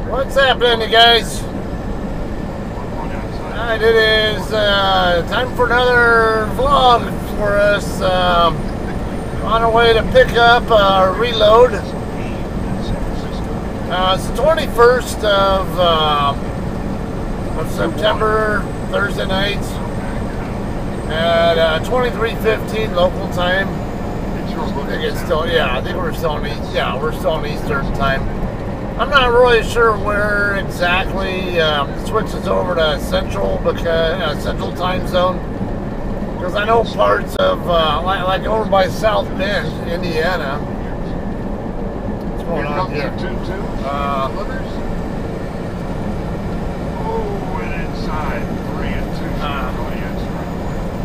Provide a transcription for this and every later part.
What's happening, you guys? Alright, it is time for another vlog for us. On our way to pick up reload. It's the 21st of September, Thursday night at 23:15 local time. I think it's still, I think we're still in Eastern time. I'm not really sure where exactly switches over to Central, because Central time zone, because I know parts of like over by South Bend, Indiana. What's going on here?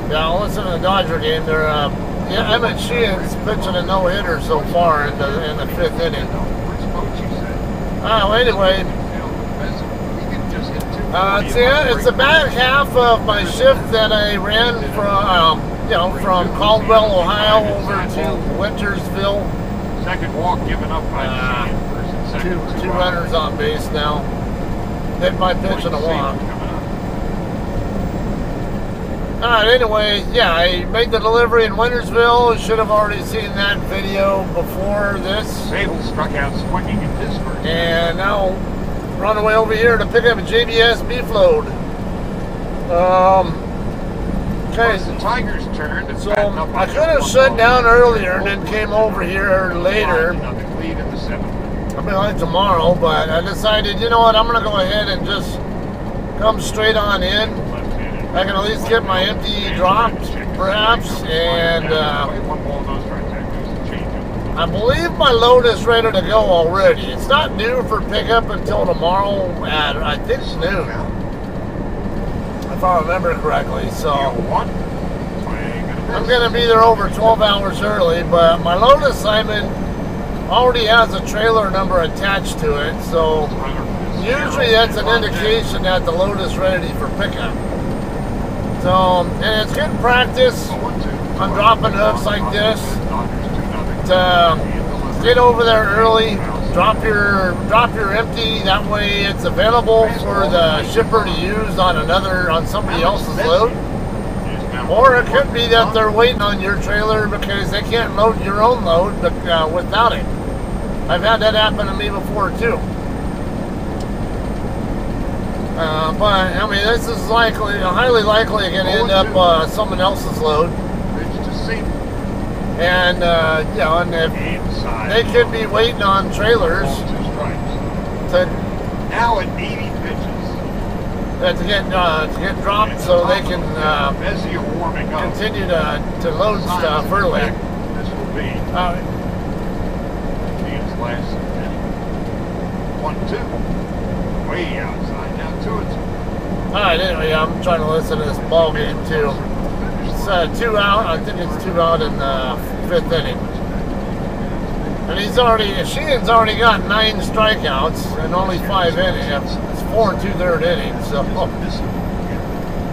Yeah, I'll listen to the Dodger game. They're Emmett Sheehan's pitching a no-hitter so far in the fifth inning. Anyway, it's the back half of my shift that I ran from, from Caldwell, Ohio, over to Wintersville. Second walk given up by two runners on base now. Hit my pitch and a walk. Anyway, I made the delivery in Wintersville. Should have already seen that video before this. Sable struck out swinging in Pittsburgh. And now run away over here to pick up a JBS beef load. Okay. It's the Tigers' turn. So I could have shut down earlier and then came over here later. I mean, like tomorrow, but I decided, you know what, I'm going to go ahead and just come straight on in. I can at least get my empty dropped, perhaps, and I believe my load is ready to go already. It's not due for pickup until tomorrow at, I think, noon, if I remember correctly. So I'm going to be there over 12 hours early, but my load assignment already has a trailer number attached to it, so usually that's an indication that the load is ready for pickup. So, and it's good practice on dropping hooks like this to get over there early, drop your empty, that way it's available for the shipper to use on somebody else's load. Or it could be that they're waiting on your trailer because they can't load your own load without it. I've had that happen to me before too. But I mean, this is highly likely going to end up someone else's load. And and if they could be waiting on trailers to now at 80 pitches to get dropped, so they can continue to load stuff early. This will be Ian's last inning. 1-2, way outside, now 2-2. Alright, anyway, I'm trying to listen to this ball game too. It's 2 out. I think it's 2 out in the fifth inning. And Sheehan's already got 9 strikeouts and only 5 innings. It's 4 2/3 innings. So I'm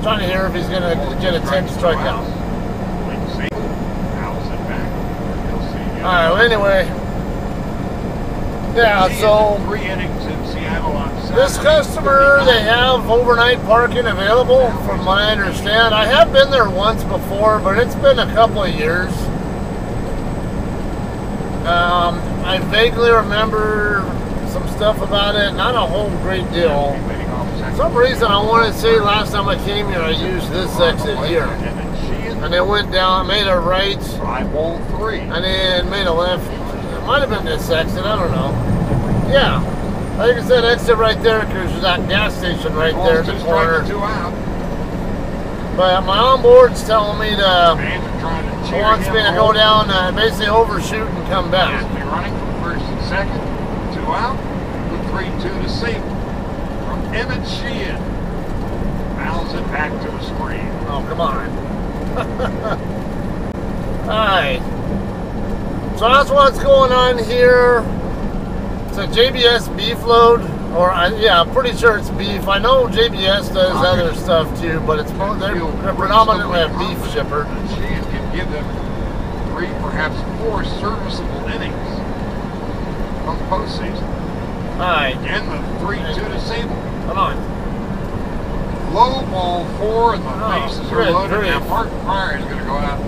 trying to hear if he's going to get a 10th strikeout. Alright, well, anyway. Yeah, so 3 innings in Seattle on Saturday. This customer, they have overnight parking available, from what I understand. I have been there once before, but it's been a couple of years. I vaguely remember some stuff about it, not a whole great deal. For some reason, I want to say last time I came here, I used this exit here. And then went down, made a right, and then made a left. It might have been this exit, I don't know. Yeah. I think it's that exit right there, because there's that gas station right there in the corner. But my onboard's telling me wants me to go down, basically overshoot and come back. Running from first and second, 2 out, the 3-2 to Sable. From Emmett Sheehan, fouls it back to a screen. Oh, come on. Alright. So that's what's going on here. It's a JBS beef load, or I'm pretty sure it's beef. I know JBS does other stuff too, but they're predominantly a beef shipper. Sheehan can give them 3, perhaps 4 serviceable innings of postseason. Alright. Again, the 3-2 disable. Come on. Low ball 4 and the bases are good loaded. grief. Now Martin Pryor is going to go out.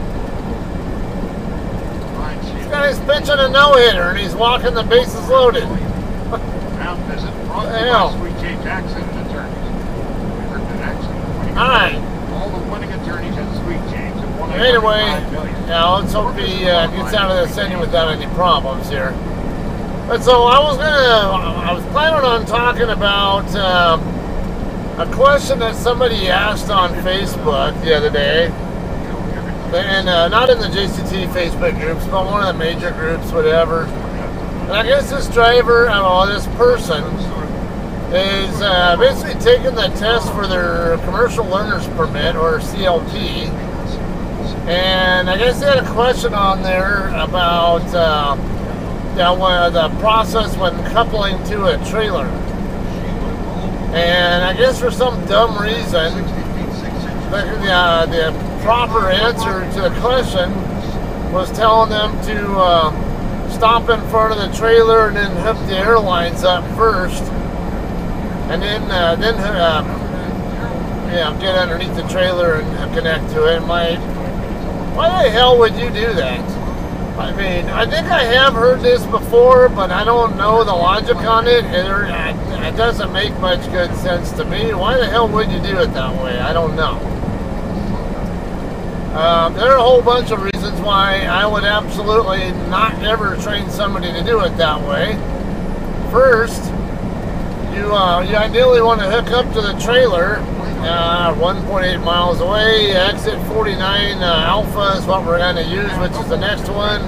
This guy's pitching a no-hitter and he's walking the bases loaded. Mound visit brought to you Hell. by Sweet J. Jackson and Attorneys. Alright. All the winning attorneys at Sweet James at Anyway, $1.5 million. yeah, let's hope he gets out of this inning without any problems here. But so I was planning on talking about a question that somebody asked on Facebook the other day, and not in the JCT Facebook groups, but one of the major groups, whatever. And I guess this driver, this person, is basically taking the test for their commercial learner's permit, or CLP. And I guess they had a question on there about the process when coupling to a trailer. And I guess for some dumb reason, the proper answer to the question was telling them to stop in front of the trailer and then hook the airlines up first, and then get underneath the trailer and connect to it. Why the hell would you do that? I mean, I think I have heard this before, but I don't know the logic on it. It doesn't make much good sense to me. Why the hell would you do it that way? I don't know. There are a whole bunch of reasons why I would absolutely not ever train somebody to do it that way. First, you ideally want to hook up to the trailer 1.8 miles away. Exit 49 Alpha is what we're going to use, which is the next one.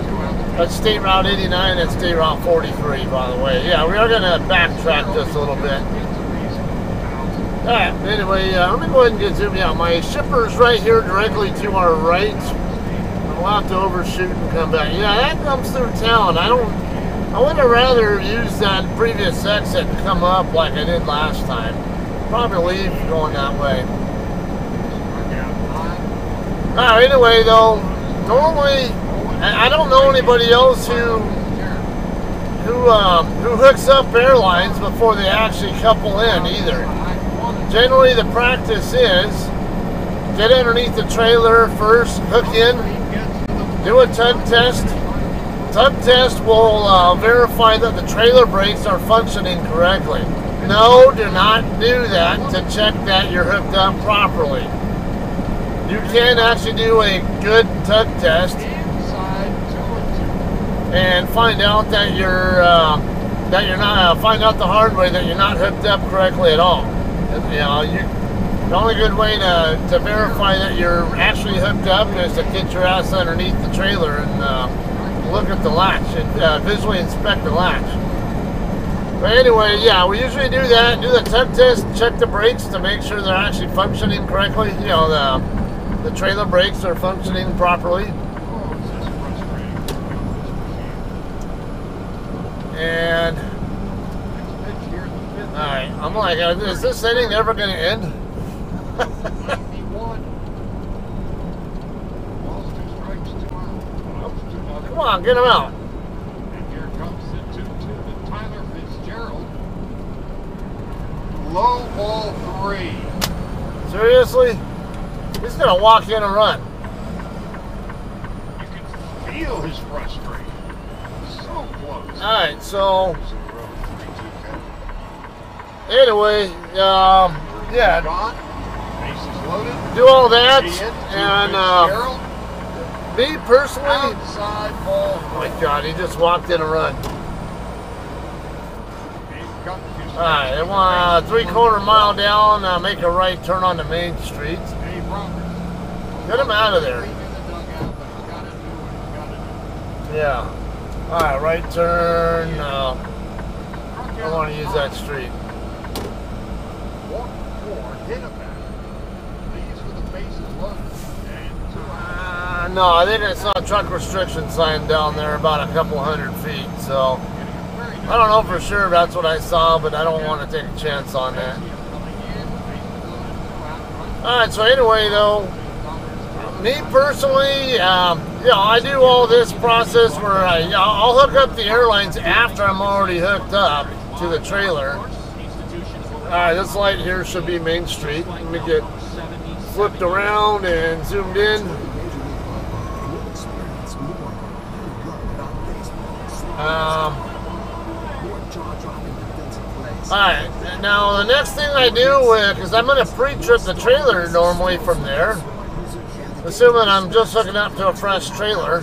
That's State Route 89 and State Route 43, by the way. Yeah, we are going to backtrack just a little bit. Alright, anyway, let me go ahead and get zooming out. My shipper's right here directly to our right. We'll have to overshoot and come back. Yeah, that comes through town. I would have rather used that previous exit and come up like I did last time. Probably leave going that way. Alright, anyway though, normally, I don't know anybody else who hooks up airlines before they actually couple in either. Generally the practice is get underneath the trailer first, hook in, do a tug test. Tug test will verify that the trailer brakes are functioning correctly. No, do not do that to check that you're hooked up properly. You can actually do a good tug test and find out that you're not find out the hard way that you're not hooked up correctly at all. The only good way to verify that you're actually hooked up is to get your ass underneath the trailer and look at the latch and visually inspect the latch. But anyway, yeah, we usually do that, do the tug test, check the brakes to make sure they're actually functioning correctly. The trailer brakes are functioning properly. And, alright, I'm like, is this inning ever going to end? Come on, get him out. And here comes the 2-2 to Tyler Fitzgerald. Low ball 3. Seriously? He's going to walk in and run. You can feel his frustration. So close. Alright, so anyway, yeah, Bases loaded. do all that, and me personally, Outside ball. oh my god, he just walked in and run. Alright, they want a 3/4 mile down, make a right turn on the main street. Get him out of there. Yeah. Alright, right turn. I want to use that street. No, I think I saw a truck restriction sign down there about a couple hundred feet, so I don't know for sure if that's what I saw, but I don't want to take a chance on that. Alright, so anyway though, me personally, I do all this process where I'll hook up the airlines after I'm already hooked up to the trailer. Alright, this light here should be Main Street. Let me get flipped around and zoomed in. Alright, now the next thing I do, because I'm going to pre-trip the trailer normally from there, assuming I'm just hooking up to a fresh trailer.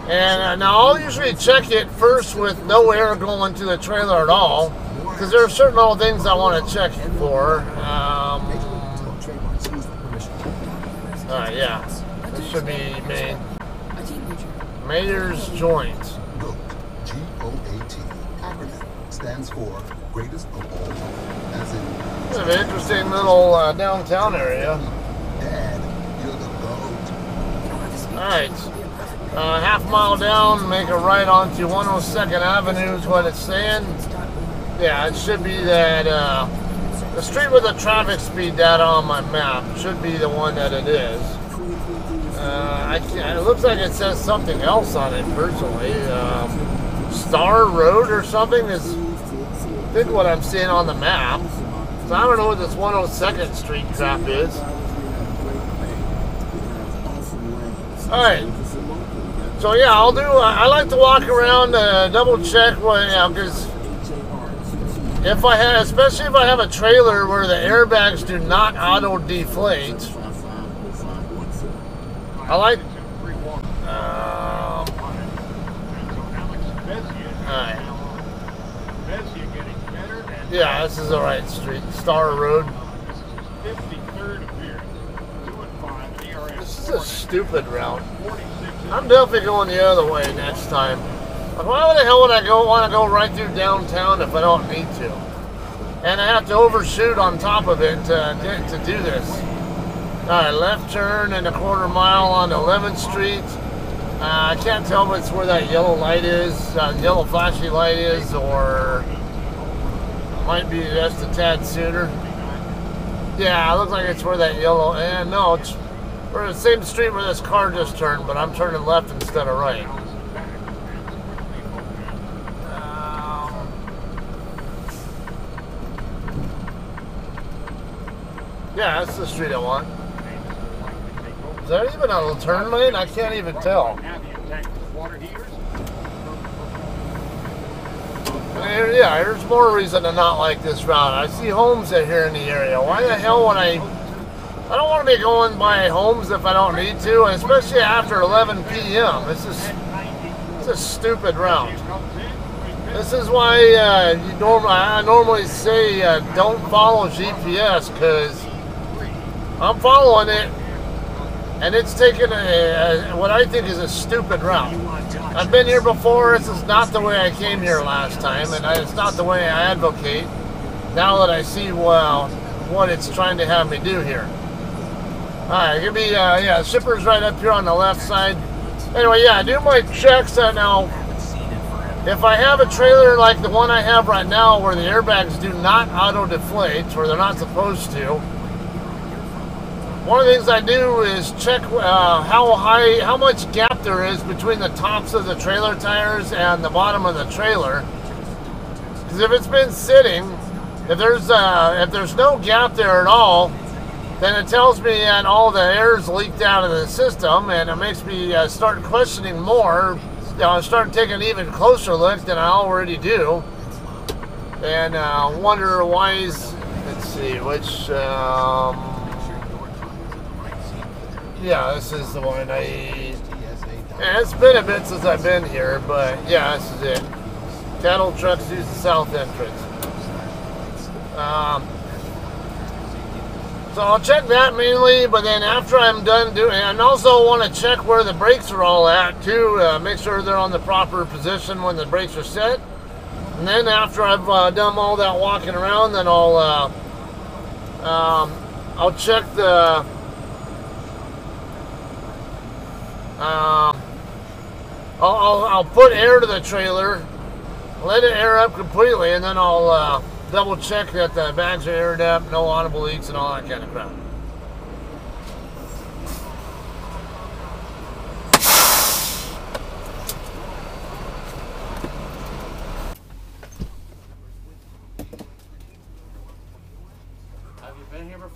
And now I'll usually check it first with no air going to the trailer at all, because there are certain little things I want to check for. Alright, yeah, this should be Mayor's Joint. GOAT acronym stands for greatest of all time, as in It's an interesting little downtown area. Dad, you're the GOAT. Alright, half mile down, make a right onto 102nd Avenue is what it's saying. Yeah, it should be that, the street with the traffic speed data on my map should be the one that it is. It looks like it says something else on it personally. Star Road or something is, I think, what I'm seeing on the map. So I don't know what this 102nd Street crap is. Alright. So yeah, I'll do, I like to walk around, double check what, because if I have, especially if I have a trailer where the airbags do not auto-deflate, I like, alright. Yeah, this is the right street, Star Road. This is a stupid route. I'm definitely going the other way next time. Like, why the hell would I want to go right through downtown if I don't need to? And I have to overshoot on top of it to do this. Alright, left turn and a quarter mile on 11th Street. I can't tell if it's where that yellow light is, yellow flashy light is, or might be just a tad sooner. Yeah, it looks like it's where that yellow, and no, it's we're the same street where this car just turned, but I'm turning left instead of right. Yeah, that's the street I want. Is that even a turn lane? I can't even tell. Yeah, there's more reason to not like this route. I see homes here in the area. Why the hell would I don't want to be going by homes if I don't need to, and especially after 11 p.m. It's a stupid route. This is why I normally say don't follow GPS, because I'm following it, and it's taking what I think is a stupid route. I've been here before. This is not the way I came here last time, and it's not the way I advocate now that I see, well, what it's trying to have me do here. Alright, give me, yeah, shipper's right up here on the left side. Anyway, yeah, I do my checks now. If I have a trailer like the one I have right now where the airbags do not auto-deflate, or they're not supposed to, one of the things I do is check how much gap there is between the tops of the trailer tires and the bottom of the trailer. Because if it's been sitting, if there's no gap there at all, then it tells me that all the air's leaked out of the system, and it makes me start questioning more. Start taking an even closer look than I already do, and wonder why is. Let's see which. Yeah, this is the one yeah, it's been a bit since I've been here, but yeah, this is it. Cattle trucks use the south entrance. So I'll check that mainly, but then after I'm done doing, and also want to check where the brakes are all at too, make sure they're on the proper position when the brakes are set. And then after I've done all that walking around, then I'll check the I'll put air to the trailer, let it air up completely, and then I'll double check that the bags are aired up, no audible leaks and all that kind of crap.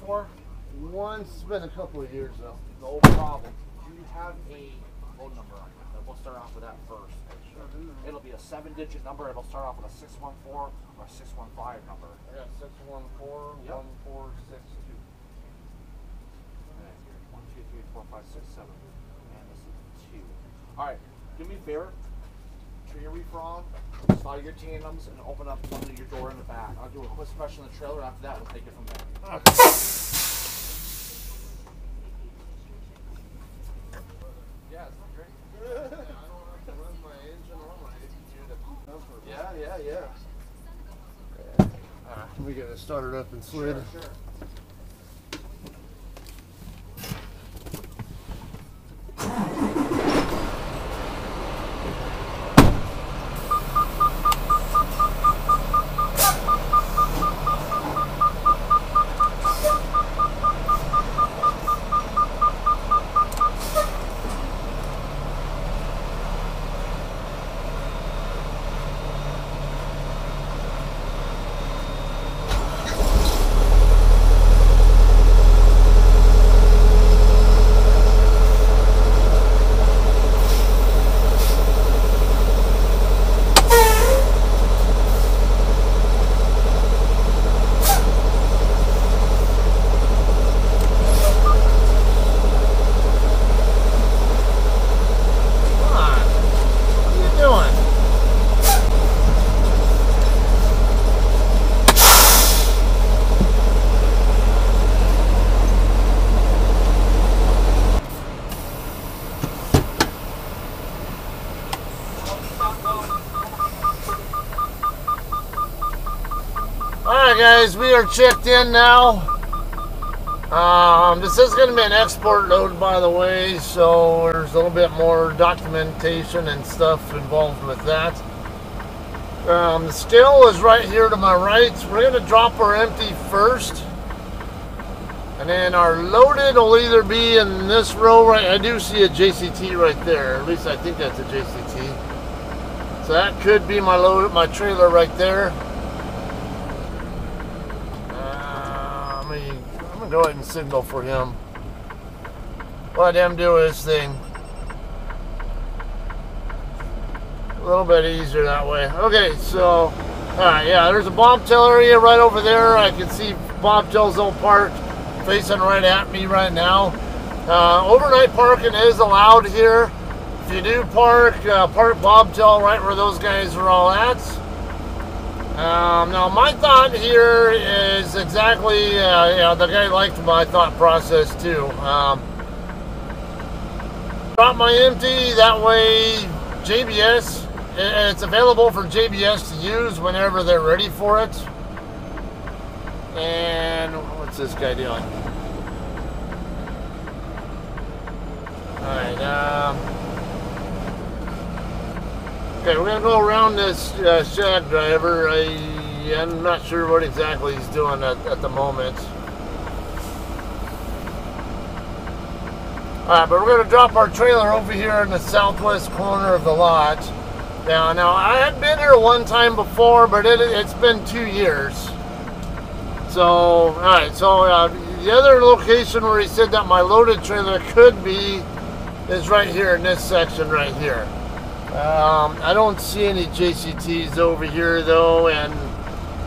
before? Once, it's been a couple of years though. No problem. Do you have a phone number on it? We'll start off with that first. It'll be a 7-digit number. It'll start off with a 614 or a 615 number. I got 614 Yep. 1462. 1, 2, 3, 4, 5, 6, 7. And this is 2. Alright, do me a favor. Turn your reefer on, slide your tandems, and open up one of your door in the back. I'll do a quick special in the trailer. After that, we'll take it from there. Yeah, it's not great. I don't have to run my engine or my APU to comfort. Yeah. We gotta start it up and slid. Sure. Alright guys, we are checked in now. This is going to be an export load, by the way, so there's a little bit more documentation and stuff involved with that. The scale is right here to my right. We're going to drop our empty first, and then our loaded will either be in this row right. I do see a JCT right there. At least I think that's a JCT. So that could be my load, my trailer right there. I'm gonna go ahead and signal for him. Let him do his thing. A little bit easier that way. Okay, so, alright, yeah, there's a bobtail area right over there. I can see bobtails all parked facing right at me right now. Overnight parking is allowed here. If you do park bobtail right where those guys are all at. Now my thought here is exactly, the guy liked my thought process too. Drop my empty, that way JBS, it's available for JBS to use whenever they're ready for it. And what's this guy doing? Alright, okay, we're going to go around this shag driver. I'm not sure what exactly he's doing at the moment. Alright, but we're going to drop our trailer over here in the southwest corner of the lot. Now I had been here one time before, but it's been 2 years. So, alright, so the other location where he said that my loaded trailer could be is right here in this section right here. I don't see any JCTs over here though, and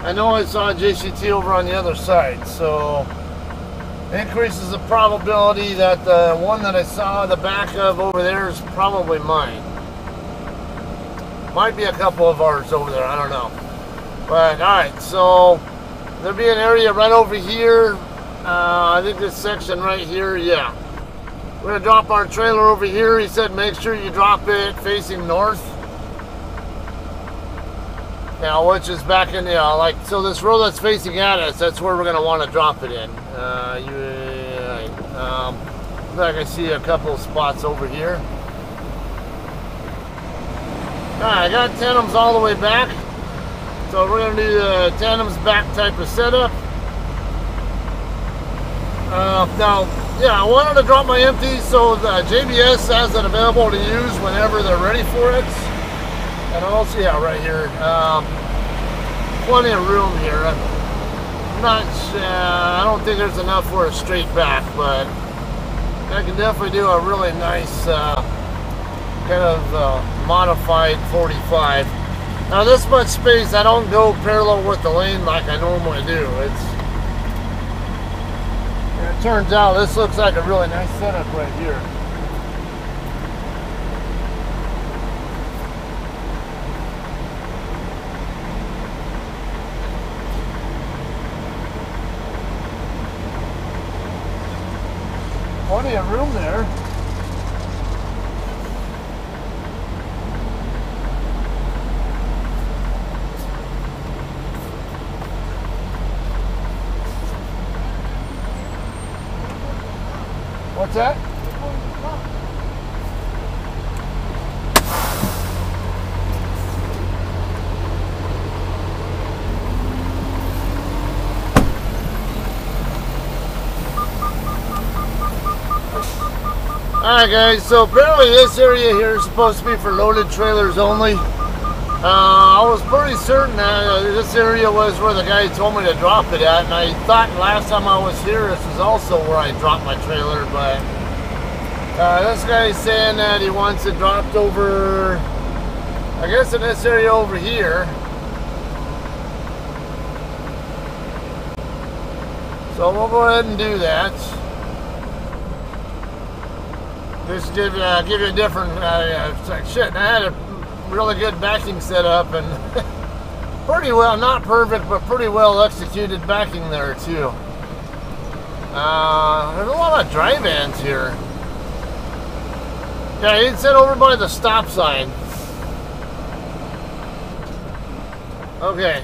I know I saw a JCT over on the other side, so increases the probability that the one that I saw the back of over there is probably mine. Might be a couple of ours over there, I don't know. But alright, so there'll be an area right over here. I think this section right here, yeah. We're going to drop our trailer over here. He said make sure you drop it facing north. Now, which is back in the, so this row that's facing at us, that's where we're going to want to drop it in. Like I see a couple of spots over here. Alright, I got tandems all the way back. So we're going to do the tandems back type of setup. Now, yeah, I wanted to drop my empty so the JBS has it available to use whenever they're ready for it. And also, yeah, right here, plenty of room here. not, I don't think there's enough for a straight back, but I can definitely do a really nice kind of modified 45. Now this much space, I don't go parallel with the lane like I normally do. It turns out this looks like a really nice setup right here. Plenty of room there. What's that? Alright guys, so apparently this area here is supposed to be for loaded trailers only. I was pretty certain that this area was where the guy told me to drop it at, and I thought last time I was here this was also where I dropped my trailer, but this guy's saying that he wants it dropped over, I guess in this area over here. So we'll go ahead and do that. Just give you a different shit. I had a really good backing set up and pretty well, not perfect, but pretty well executed backing there too. There's a lot of dry vans here. Yeah, he'd sit over by the stop sign. Okay.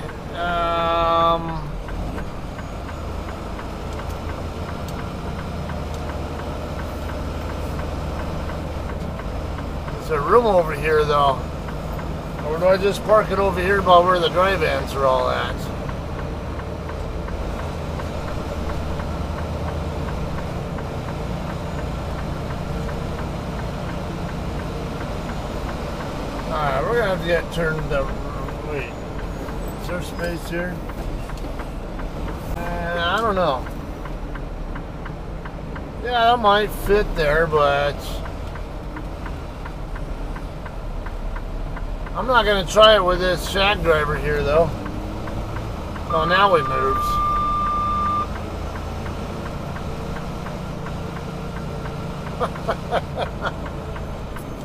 There's a room over here though. Or do I just park it over here by where the dry vans are all at? Alright, we're gonna have to get turned the wait. Is there space here? I don't know. Yeah, that might fit there, but I'm not going to try it with this shack driver here, though. Oh, now he moves.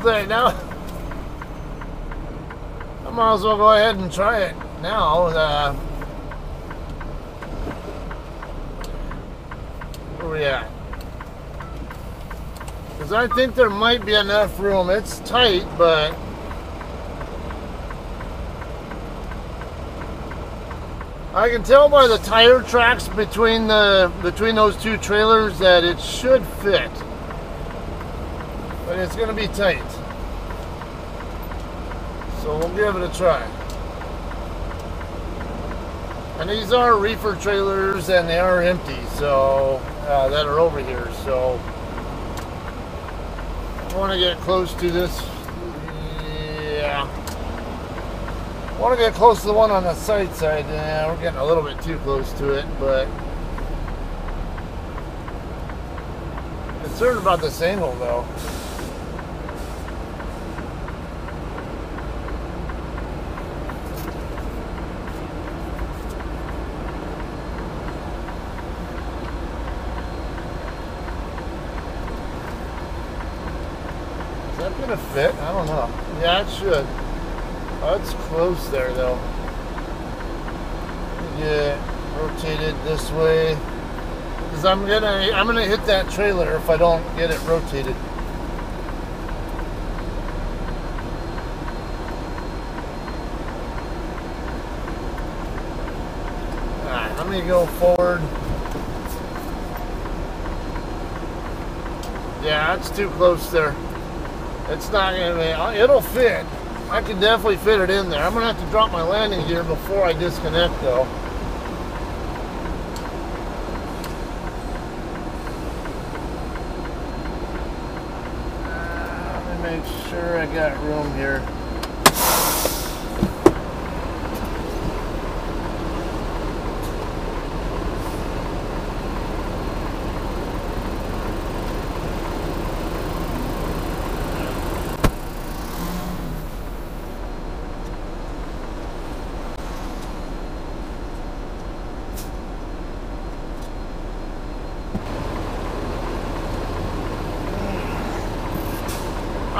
But now, I might as well go ahead and try it now. Where we at? Because I think there might be enough room. It's tight, but I can tell by the tire tracks between those two trailers that it should fit, but it's going to be tight. So we'll give it a try. And these are reefer trailers, and they are empty, so that are over here. So I want to get close to this. Yeah. I want to get close to the one on the side side. Yeah, we're getting a little bit too close to it, but concerned about this angle though. Is that gonna fit? I don't know. Yeah, it should. Oh, it's close there though. Get rotated this way, because I'm gonna hit that trailer if I don't get it rotated. Alright, let me go forward. Yeah, it's too close there. It's not gonna be, it'll fit. I can definitely fit it in there. I'm going to have to drop my landing gear before I disconnect though. Let me make sure I got room here.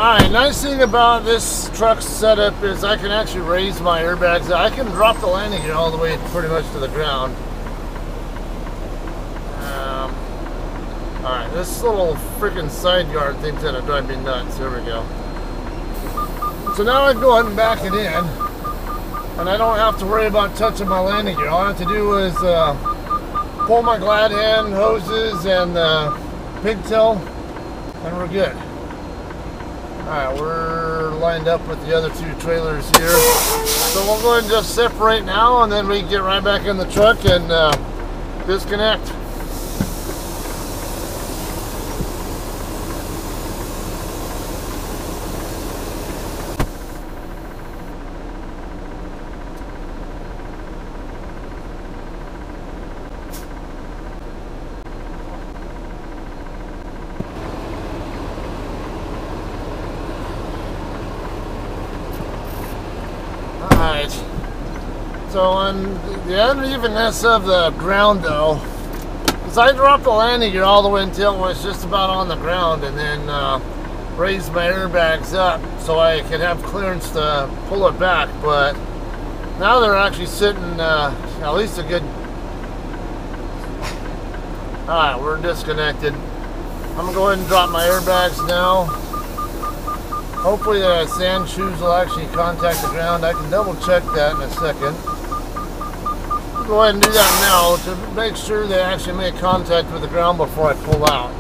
Alright, nice thing about this truck's setup is I can actually raise my airbags. I can drop the landing gear all the way pretty much to the ground. Alright, this little freaking side guard thing's gonna drive me nuts. Here we go. So now I go ahead and back it in, and I don't have to worry about touching my landing gear. All I have to do is pull my glad hand hoses and pigtail, and we're good. Alright, we're lined up with the other two trailers here. So we'll go ahead and just separate now, and then we can get right back in the truck and disconnect. So on the unevenness of the ground though, because I dropped the landing gear all the way until it was just about on the ground, and then raised my airbags up so I could have clearance to pull it back. But now they're actually sitting at least a good... Alright, we're disconnected. I'm going to go ahead and drop my airbags now. Hopefully the sand shoes will actually contact the ground. I can double check that in a second. Go ahead and do that now to make sure they actually make contact with the ground before I pull out.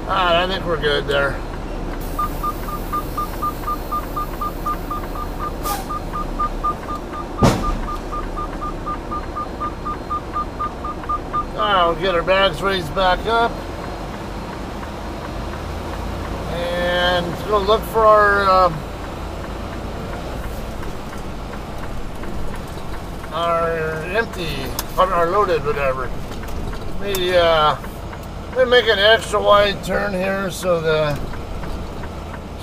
Alright, I think we're good there. Alright, we'll get our bags raised back up. And we'll look for our empty, our loaded, whatever. Let me make an extra wide turn here so the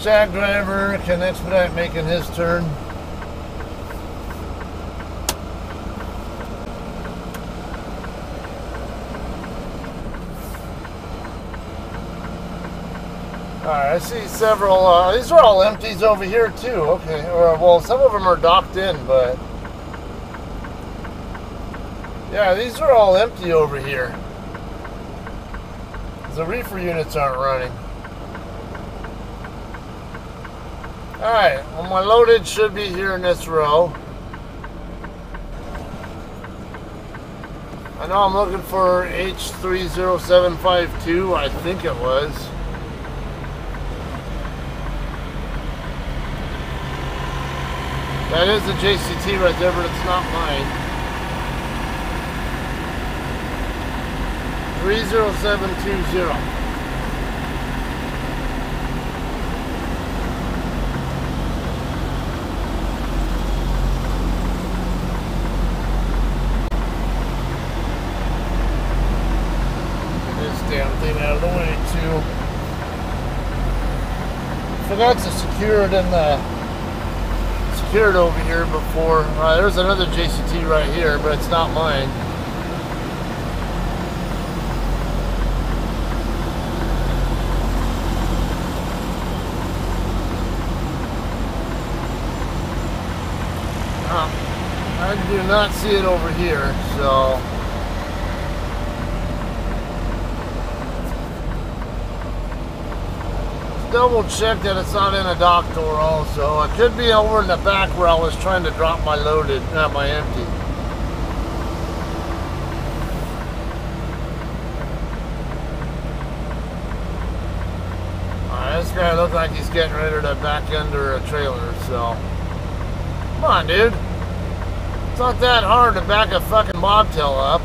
shag driver can expedite making his turn. Alright, I see several, these are all empties over here too, okay, or, well, some of them are docked in, but, yeah, these are all empty over here. The reefer units aren't running. Alright, well, my loaded should be here in this row. I know I'm looking for H30752, I think it was. That is the JCT right there, but it's not mine. 30720. This damn thing out of the way too. Forgot to secure it in the secured over here before. There's another JCT right here, but it's not mine. I do not see it over here, so double check that it's not in a dock door also. It could be over in the back where I was trying to drop my loaded, not my empty. Alright, this guy looks like he's getting ready to back under a trailer, so come on, dude. It's not that hard to back a fucking bobtail up.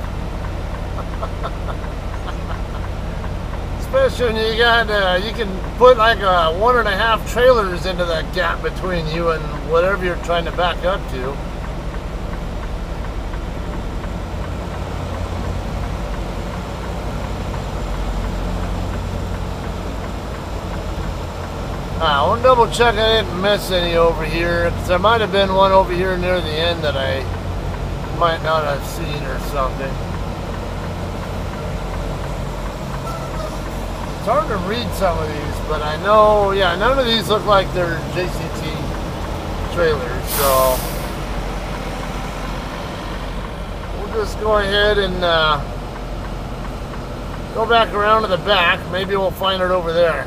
Especially when you got, you can put like 1.5 trailers into that gap between you and whatever you're trying to back up to. double check I didn't miss any over here, because there might have been one over here near the end that I might not have seen or something. It's hard to read some of these, but I know, yeah, none of these look like they're JCT trailers, so we'll just go ahead and go back around to the back. Maybe we'll find it over there.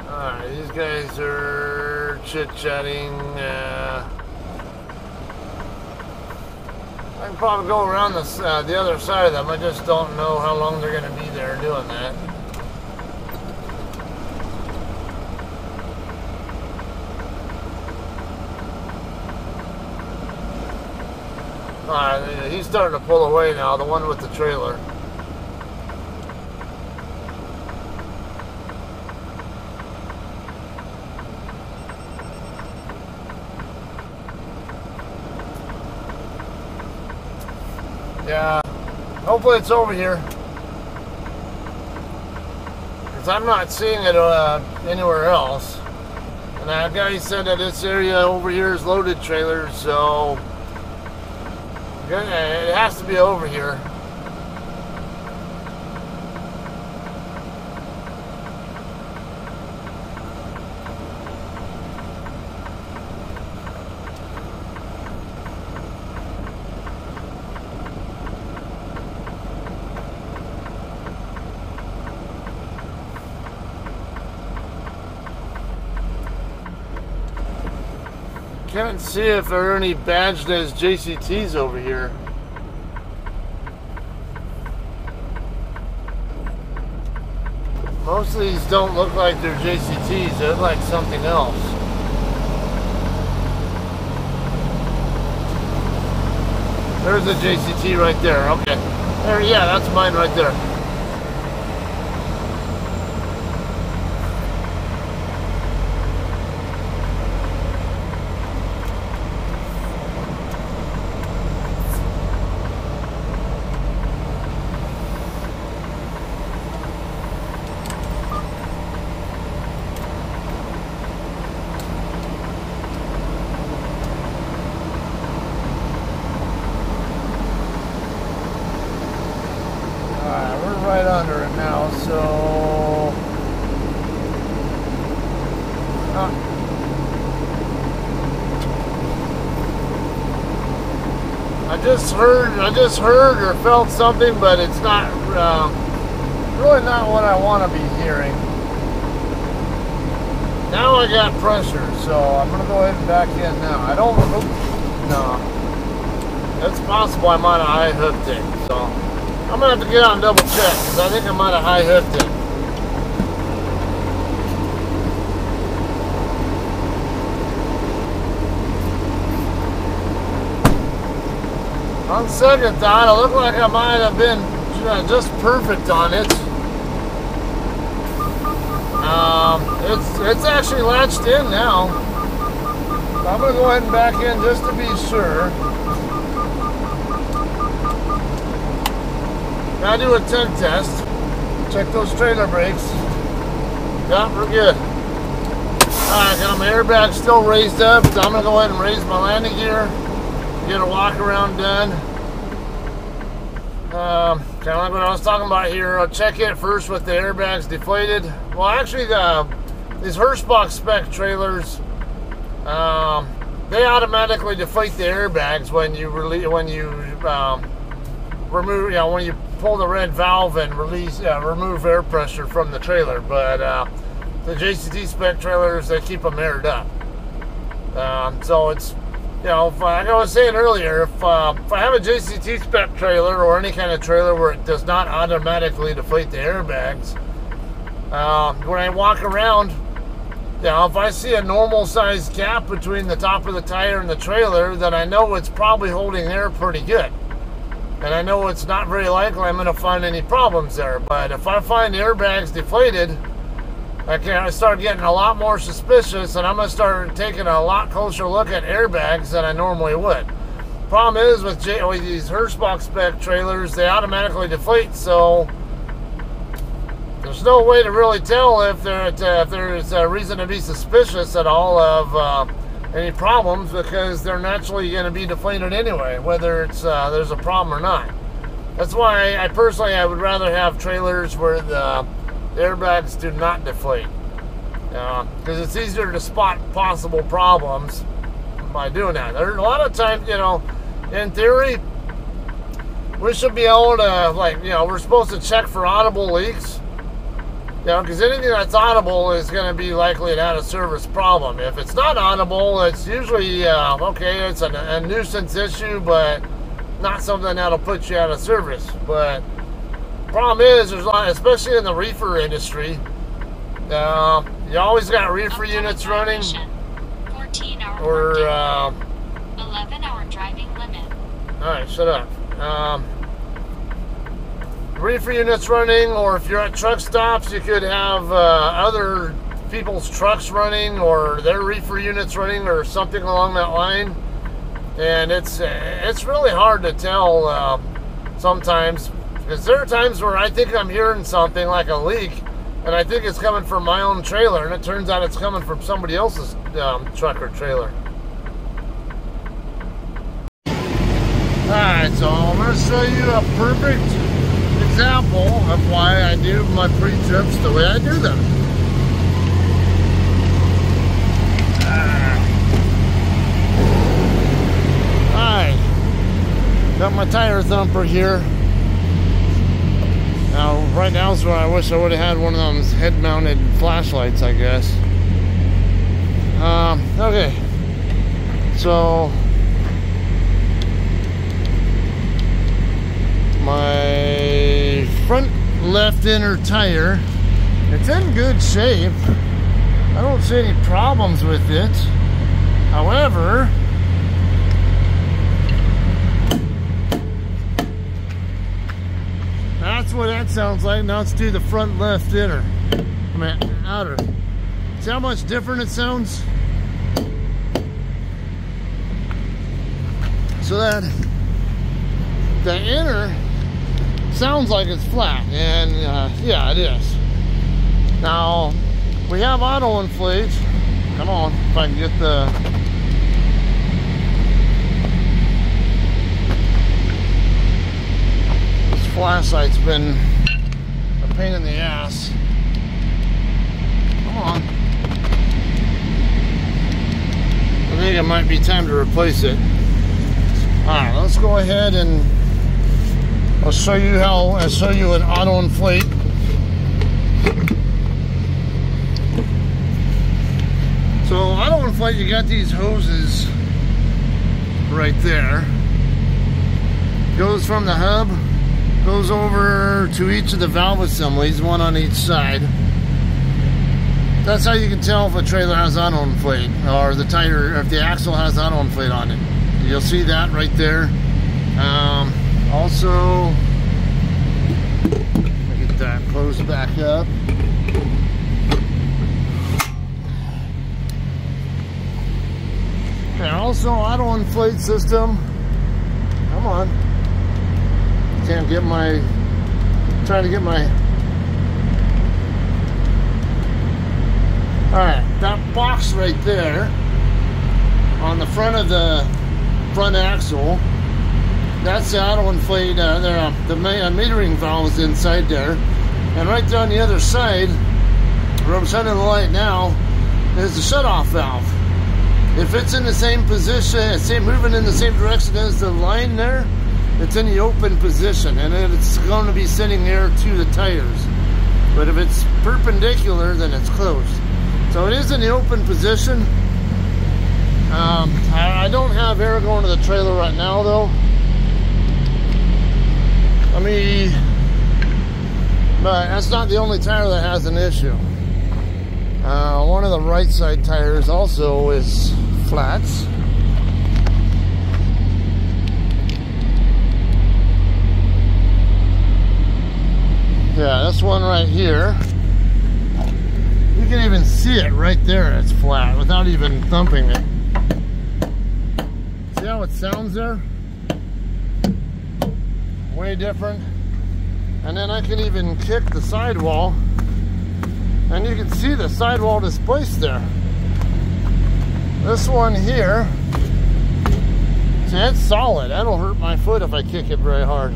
Alright, these guys are chit-chatting. I can probably go around the other side of them. I just don't know how long they're going to be there doing that. Alright, he's starting to pull away now, the one with the trailer. Yeah, hopefully it's over here, because I'm not seeing it anywhere else. And that guy said that this area over here is loaded trailers, so it has to be over here. Can't see if there are any badged as JCTs over here. Most of these don't look like they're JCTs, they look like something else. There's a JCT right there, okay. There, yeah, that's mine right there. Right under it now, so I just heard or felt something, but it's not really not what I want to be hearing. Now I got pressure, so I'm gonna go ahead and back in now. I don't no, it's possible I might have high hooked it, so I'm going to have to get out and double check, because I think I might have high hooked it. On second thought, it looked like I might have been just perfect on it. It's actually latched in now. So I'm going to go ahead and back in just to be sure. Gotta do a tank test. Check those trailer brakes. Yeah, we're good. Alright, got my airbag still raised up, so I'm gonna go ahead and raise my landing gear. Get a walk around done. Kind of like what I was talking about here. I'll check it first with the airbags deflated. Well, actually, these Hirschback Spec trailers, they automatically deflate the airbags when you remove, when you pull the red valve and remove air pressure from the trailer. But the JCT Spec trailers, they keep them aired up. So it's, like I was saying earlier, if I have a JCT Spec trailer or any kind of trailer where it does not automatically deflate the airbags, when I walk around, Now, if I see a normal sized gap between the top of the tire and the trailer, then I know it's probably holding air pretty good. And I know it's not very likely I'm going to find any problems there. But if I find the airbags deflated, I start getting a lot more suspicious, and I'm going to start taking a lot closer look at airbags than I normally would. Problem is with these Hirschback Spec trailers, they automatically deflate, so there's no way to really tell if there's a reason to be suspicious at all of any problems, because they're naturally going to be deflated anyway, whether it's there's a problem or not. That's why I personally would rather have trailers where the airbags do not deflate, because it's easier to spot possible problems by doing that. There's a lot of times, you know, in theory, we should be able to, like, you know, we're supposed to check for audible leaks, you know, because anything that's audible is going to be likely an out-of-service problem. If it's not audible, it's usually, okay, it's a nuisance issue, but not something that'll put you out of service. But problem is, there's a lot, especially in the reefer industry, you always got reefer units running, 14-hour or 11-hour driving limit. Alright, shut up. Reefer units running, or if you're at truck stops, you could have other people's trucks running, or their reefer units running, or something along that line. And it's really hard to tell sometimes, because there are times where I think I'm hearing something like a leak, and I think it's coming from my own trailer, and it turns out it's coming from somebody else's truck or trailer. Alright, so I'm going to show you a perfect example of why I do my pre-trips the way I do them. Alright, got my tire thumper here. Now, right now is where I wish I would have had one of those head-mounted flashlights, I guess. Okay, so my front left inner tire, it's in good shape. I don't see any problems with it. However, that's what that sounds like. Now let's do the front left inner. I mean, outer. See how much different it sounds? So that the inner sounds like it's flat, and yeah, it is. Now we have Auto-Inflate. Come on, if I can get the this flashlight's been a pain in the ass. Come on. I think it might be time to replace it. Alright, let's go ahead and I'll show you an Auto-Inflate. So Auto-Inflate, you got these hoses right there. Goes from the hub, goes over to each of the valve assemblies, one on each side. That's how you can tell if a trailer has Auto-Inflate, or the tire, or if the axle has Auto-Inflate on it. You'll see that right there. Also, get that closed back up. And also Auto-Inflate system. Come on. Can't get my, trying to get my, alright, that box right there on the front of the front axle, that's the Auto-Inflate, the metering valve is inside there. And right there on the other side, where I'm shining the light now, is the shut-off valve. If it's in the same position, moving in the same direction as the line there, it's in the open position, and it's going to be sending air to the tires. But if it's perpendicular, then it's closed. So it is in the open position. I don't have air going to the trailer right now, though. But that's not the only tire that has an issue. One of the right side tires also is flats. Yeah, this one right here, you can even see it right there. It's flat without even thumping it. See how it sounds there? Way different. And then I can even kick the sidewall, and you can see the sidewall displaced there. This one here, see, it's solid. That'll hurt my foot if I kick it very hard.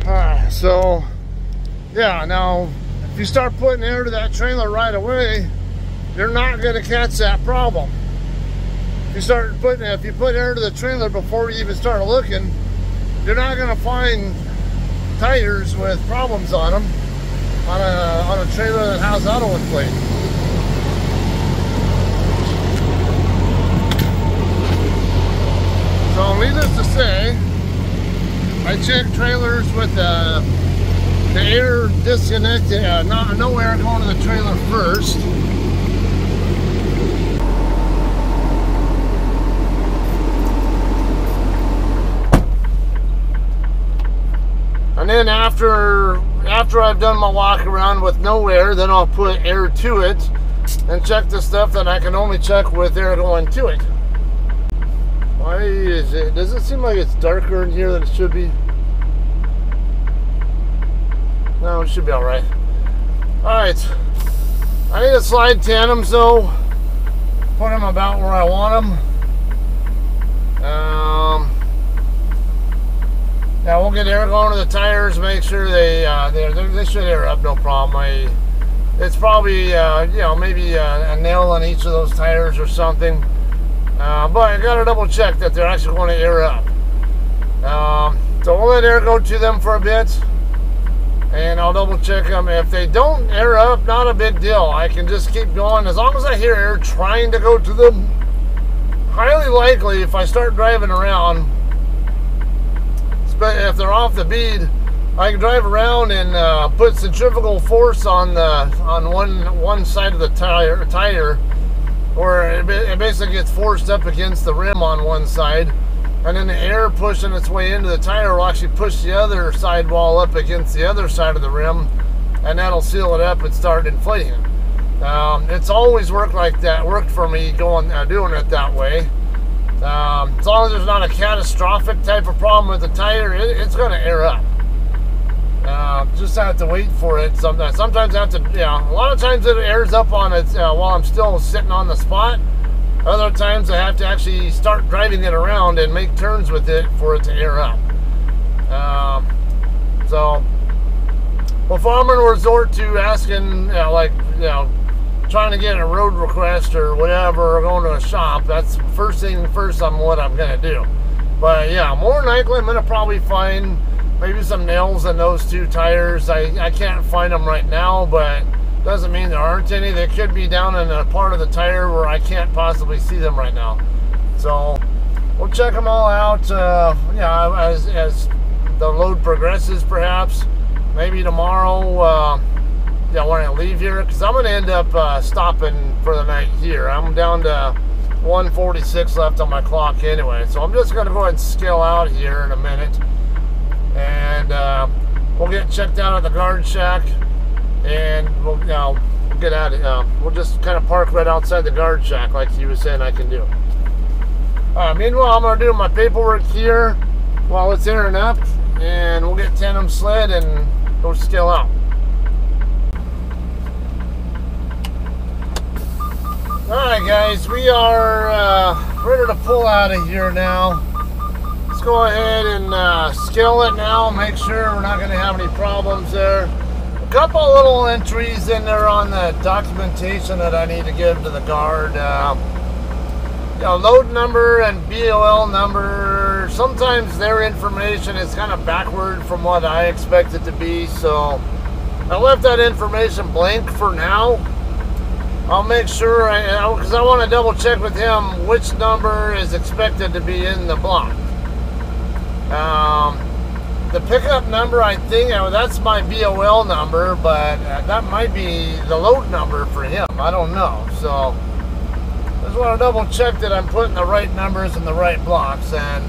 Alright, so yeah, now if you start putting air to that trailer right away, you're not going to catch that problem. If you put air to the trailer before you even start looking, you're not going to find tires with problems on them on a trailer that has Auto-Inflate. So needless to say, I check trailers with the air disconnected, no air going to the trailer first. And then after I've done my walk around with no air, then I'll put air to it and check the stuff that I can only check with air going to it. Why is it? Does it seem like it's darker in here than it should be? No, it should be all right. All right. I need to slide tandems though. Put them about where I want them. Yeah, we'll get air going to the tires. Make sure they should air up, no problem. It's probably you know, maybe a nail on each of those tires or something. But I gotta double check that they're actually going to air up. So we'll let air go to them for a bit, and I'll double check them. If they don't air up, not a big deal. I can just keep going as long as I hear air trying to go to them. Highly likely, if I start driving around, if they're off the bead, I can drive around and put centrifugal force on one side of the tire, where it basically gets forced up against the rim on one side, and then the air pushing its way into the tire will actually push the other sidewall up against the other side of the rim, and that'll seal it up and start inflating it. It's always worked like that. Worked for me doing it that way. As long as there's not a catastrophic type of problem with the tire, it's going to air up. Just have to wait for it sometimes. Sometimes I have to, a lot of times it airs up on it while I'm still sitting on the spot. Other times I have to actually start driving it around and make turns with it for it to air up. So before I'm going to resort to asking, trying to get a road request or whatever, or going to a shop, that's first thing first on what I'm going to do. But yeah, more than likely I'm going to probably find maybe some nails in those two tires. I can't find them right now, but doesn't mean there aren't any. They could be down in a part of the tire where I can't possibly see them right now. So we'll check them all out as the load progresses, perhaps. Maybe tomorrow, when I leave here, because I'm going to end up stopping for the night here. I'm down to 146 left on my clock anyway, so I'm just going to go ahead and scale out here in a minute, and we'll get checked out at the guard shack, and we'll get out of we'll just kind of park right outside the guard shack like he was saying I can do. Meanwhile, I'm going to do my paperwork here while it's airing up, and we'll get tandem sled and go scale out. Alright guys, we are ready to pull out of here now. Let's go ahead and scale it now, make sure we're not going to have any problems there. A couple little entries in there on the documentation that I need to give to the guard. Load number and BOL number, sometimes their information is kind of backward from what I expect it to be, so I left that information blank for now. I'll make sure, because I want to double check with him which number is expected to be in the block. the pickup number, I think, that's my BOL number, but that might be the load number for him. I don't know. So just want to double check that I'm putting the right numbers in the right blocks, and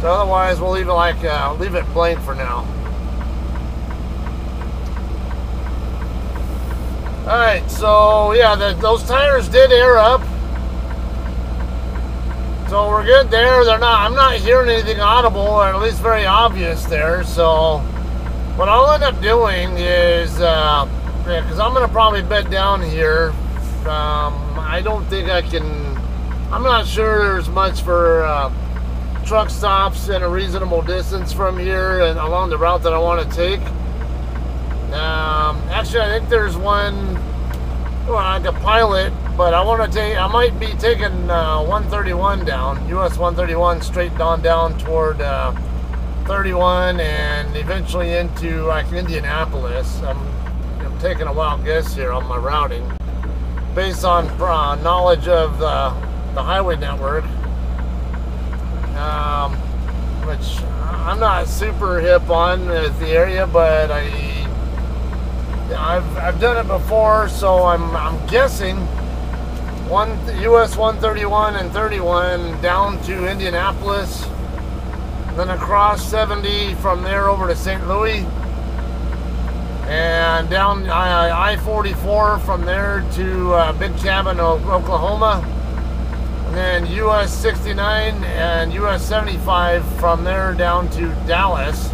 so otherwise we'll leave it leave it blank for now. All right, so yeah, those tires did air up. So we're good there. I'm not hearing anything audible, or at least very obvious there. So what I'll end up doing is, because I'm gonna probably bed down here. I don't think I can. I'm not sure there's much for truck stops in a reasonable distance from here and along the route that I want to take. Actually, I think there's one. Well, I could pilot, but I might be taking 131 down, US 131, straight on down toward 31 and eventually into like Indianapolis. I'm taking a wild guess here on my routing based on knowledge of the highway network, which I'm not super hip on the area, but I've done it before, so I'm guessing US 131 and 31 down to Indianapolis, then across 70 from there over to St. Louis, and down I-44 from there to Big Cabin, Oklahoma, and then US 69 and US 75 from there down to Dallas.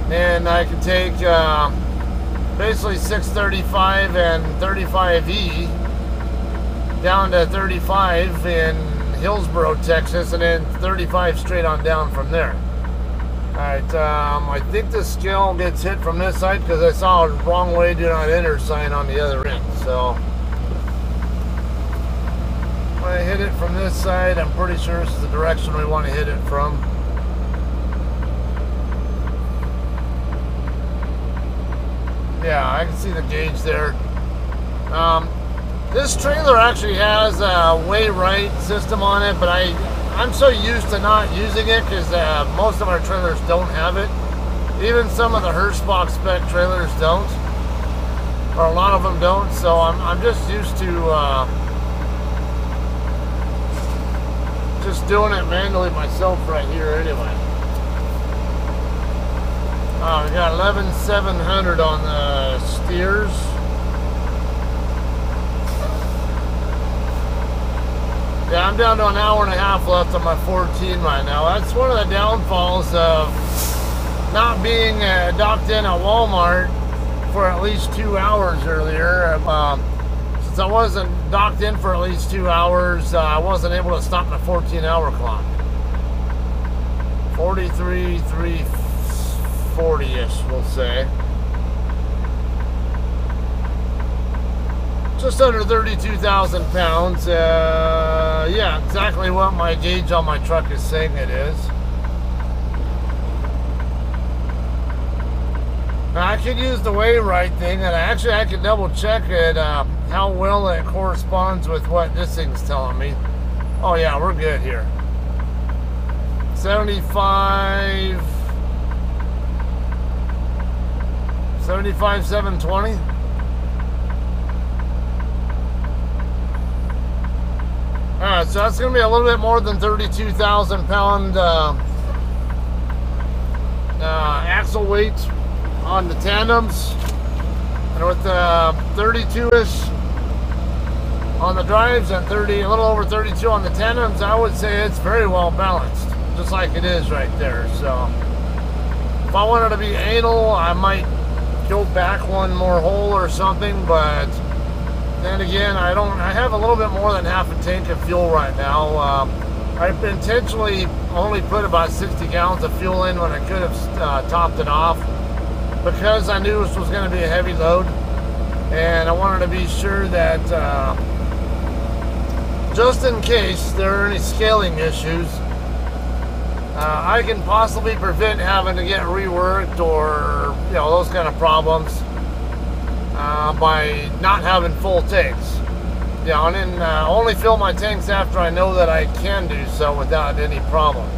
And I could take basically 635 and 35E down to 35 in Hillsboro, Texas, and then 35 straight on down from there. Alright, I think the scale gets hit from this side because I saw a wrong way do not enter sign on the other end. So when I hit it from this side, I'm pretty sure this is the direction we want to hit it from. Yeah, I can see the gauge there. This trailer actually has a way right system on it, but I'm so used to not using it because most of our trailers don't have it. Even some of the Hirschback Spec trailers don't, or a lot of them don't. So I'm just used to just doing it manually myself right here anyway. We got 11,700 on the steers. Yeah, I'm down to an hour and a half left on my 14 right now. That's one of the downfalls of not being docked in at Walmart for at least 2 hours earlier. Since I wasn't docked in for at least 2 hours, I wasn't able to stop my 14-hour clock. 43, 340-ish, we'll say. Just under 32,000 pounds. Yeah, exactly what my gauge on my truck is saying it is. Now, I could use the way right thing, and I could double check it, how well it corresponds with what this thing's telling me. Oh yeah, we're good here. 75, 720. Alright, so that's going to be a little bit more than 32,000 pound axle weight on the tandems. And with 32-ish on the drives and a little over 32 on the tandems, I would say it's very well balanced, just like it is right there. So if I wanted to be anal, I might go back one more hole or something, but then again, I have a little bit more than half a tank of fuel right now. I've intentionally only put about 60 gallons of fuel in when I could have topped it off, because I knew this was going to be a heavy load, and I wanted to be sure that just in case there are any scaling issues, I can possibly prevent having to get reworked or those kind of problems by not having full tanks. And then only fill my tanks after I know that I can do so without any problems.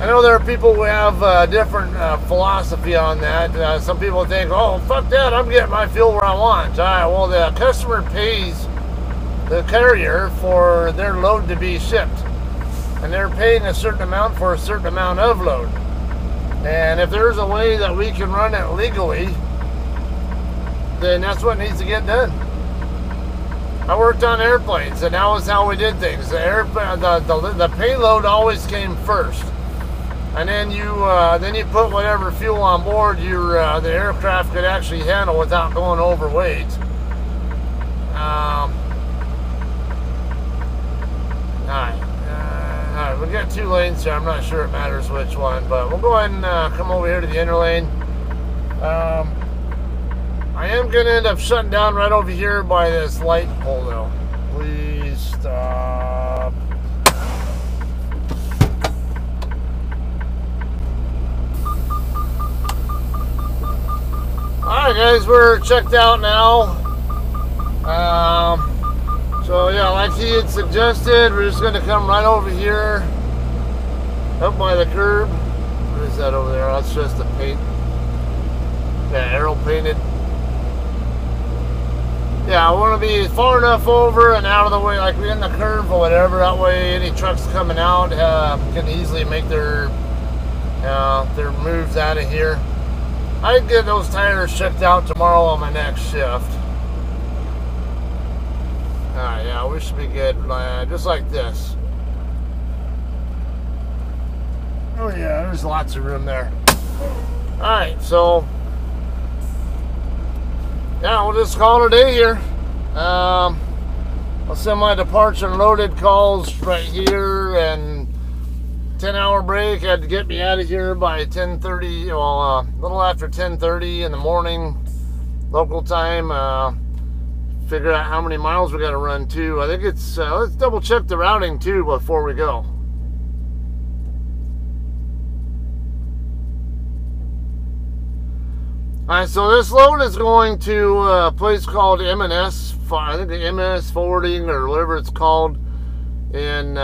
I know there are people who have a different philosophy on that. Some people think, oh, fuck that, I'm getting my fuel where I want. All right, well, the customer pays the carrier for their load to be shipped. And they're paying a certain amount for a certain amount of load. And if there's a way that we can run it legally, then that's what needs to get done. I worked on airplanes, and that was how we did things. The payload always came first, and then you put whatever fuel on board the aircraft could actually handle without going overweight. Alright, we got 2 lanes here. I'm not sure it matters which one, but we'll go ahead and come over here to the inner lane. I am going to end up shutting down right over here by this light pole, though. Please stop. Alright, guys, we're checked out now. So, yeah, like he had suggested, we're just going to come right over here, up by the curb. What is that over there? That's just the paint. Yeah, arrow painted. Yeah, I want to be far enough over and out of the way, like we're in the curve or whatever. That way, any trucks coming out can easily make their moves out of here. I can get those tires checked out tomorrow on my next shift. Alright, yeah, we should be good. Just like this. Oh yeah, there's lots of room there. Alright, so yeah, we'll just call it a day here. I'll send my departure and loaded calls right here, and 10-hour break had to get me out of here by 10:30. Well, a little after 10:30 in the morning, local time. Figure out how many miles we got to run too. I think it's let's double check the routing too before we go. Alright, so this load is going to a place called M&S, I think the M&S Forwarding or whatever it's called, in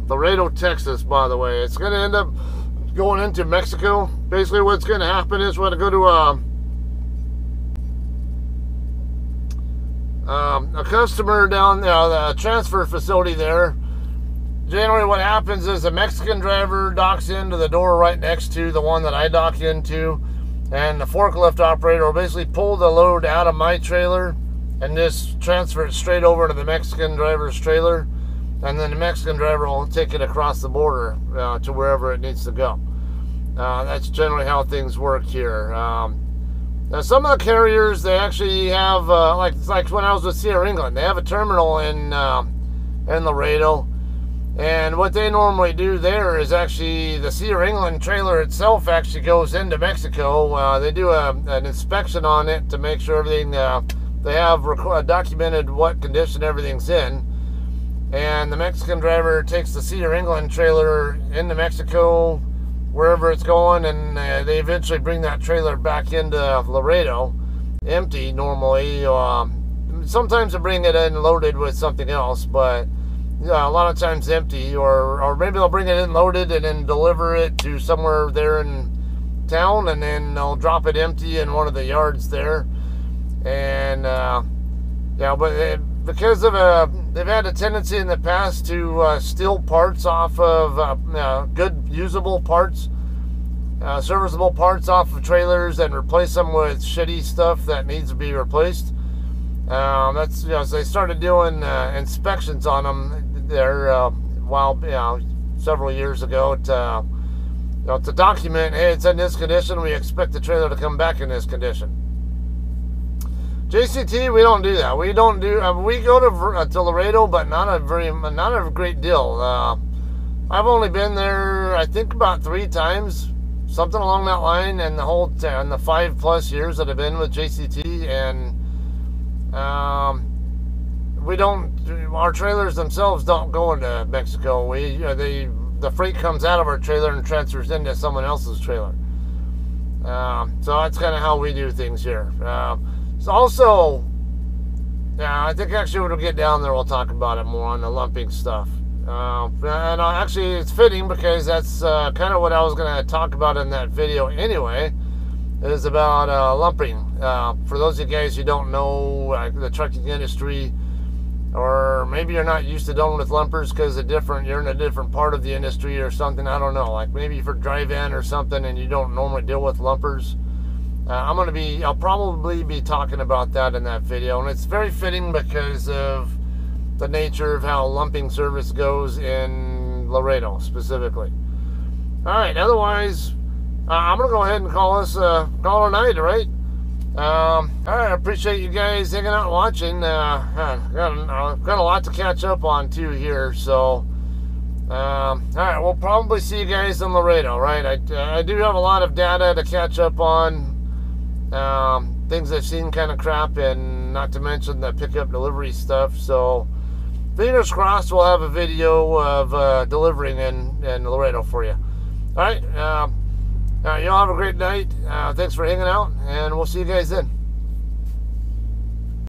Laredo, Texas, by the way. It's going to end up going into Mexico. Basically what's going to happen is we're going to go to a customer down there, the transfer facility there. Generally what happens is a Mexican driver docks into the door right next to the one that I dock into, and the forklift operator will basically pull the load out of my trailer and just transfer it straight over to the Mexican driver's trailer, and then the Mexican driver will take it across the border to wherever it needs to go. That's generally how things work here. Now some of the carriers, they actually have, like when I was with Sierra England, they have a terminal in Laredo. And what they normally do there is actually the Sierra England trailer itself actually goes into Mexico. They do an inspection on it to make sure everything, they have documented what condition everything's in. And the Mexican driver takes the Sierra England trailer into Mexico, wherever it's going, and they eventually bring that trailer back into Laredo, empty normally. Sometimes they bring it in loaded with something else, but yeah, a lot of times empty, or maybe they'll bring it in loaded and then deliver it to somewhere there in town, and then they'll drop it empty in one of the yards there. And yeah, but because of they've had a tendency in the past to steal parts off of good usable parts, serviceable parts off of trailers, and replace them with shitty stuff that needs to be replaced. That's, so they started doing inspections on them there several years ago to document, hey, it's in this condition, we expect the trailer to come back in this condition. JCT, we don't do that. We don't do. We go to Laredo, but not a great deal. I've only been there, I think, about 3 times, something along that line, and the 5+ years that I've been with JCT, and we don't. Our trailers themselves don't go into Mexico. The freight comes out of our trailer and transfers into someone else's trailer. So that's kind of how we do things here. So also, I think actually when we get down there, we'll talk about it more on the lumping stuff. And actually, it's fitting because that's kind of what I was going to talk about in that video anyway, is about lumping. For those of you guys who don't know the trucking industry, or maybe you're not used to dealing with lumpers because you're in a different part of the industry or something, I don't know. Like maybe for drive-in or something and you don't normally deal with lumpers. I'll probably be talking about that in that video, and it's very fitting because of the nature of how lumping service goes in Laredo specifically. All right, otherwise, I'm gonna go ahead and call it a night, all right? All right, I appreciate you guys hanging out and watching. Got a lot to catch up on too here, so all right, we'll probably see you guys in Laredo, right? I do have a lot of data to catch up on, things I've seen kind of crap, and not to mention the pickup delivery stuff. So fingers crossed we'll have a video of delivering in Laredo for you. All right, y'all have a great night. Thanks for hanging out, and we'll see you guys then.